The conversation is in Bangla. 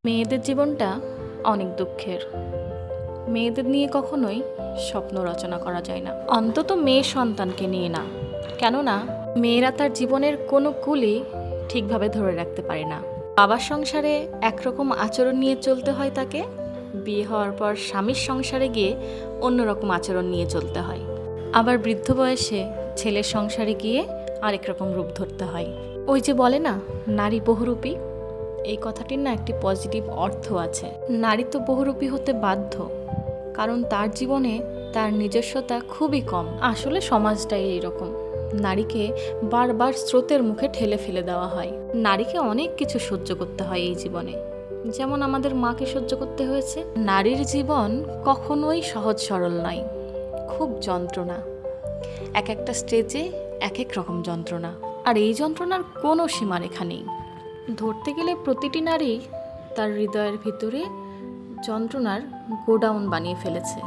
মেয়েদের জীবনটা অনেক দুঃখের। মেয়েদের নিয়ে কখনোই স্বপ্ন রচনা করা যায় না, অন্তত মেয়ে সন্তানকে নিয়ে না। কেননা মেয়েরা তার জীবনের কোনো কুলই ঠিকভাবে ধরে রাখতে পারে না। বাবার সংসারে একরকম আচরণ নিয়ে চলতে হয় তাকে, বিয়ে হওয়ার পর স্বামীর সংসারে গিয়ে অন্যরকম আচরণ নিয়ে চলতে হয়। আবার বৃদ্ধ বয়সে ছেলের সংসারে গিয়ে আরেক রকম রূপ ধরতে হয়। ওই যে বলে না, নারী বহুরূপী, এই কথাটির না একটি পজিটিভ অর্থ আছে। নারী তো বহুরূপী হতে বাধ্য, কারণ তার জীবনে তার নিজস্বতা খুবই কম। আসলে সমাজটাই এইরকম, নারীকে বারবার স্রোতের মুখে ঠেলে ফেলে দেওয়া হয়। নারীকে অনেক কিছু সহ্য করতে হয় এই জীবনে, যেমন আমাদের মাকে সহ্য করতে হয়েছে। নারীর জীবন কখনোই সহজ সরল নয়, খুব যন্ত্রণা। এক একটা স্টেজে এক এক রকম যন্ত্রণা, আর এই যন্ত্রণার কোনো সীমারেখা নেই। ধরতে গেলে প্রতিটি নারী তার হৃদয়ের ভিতরে যন্ত্রণার গোডাউন বানিয়ে ফেলেছে।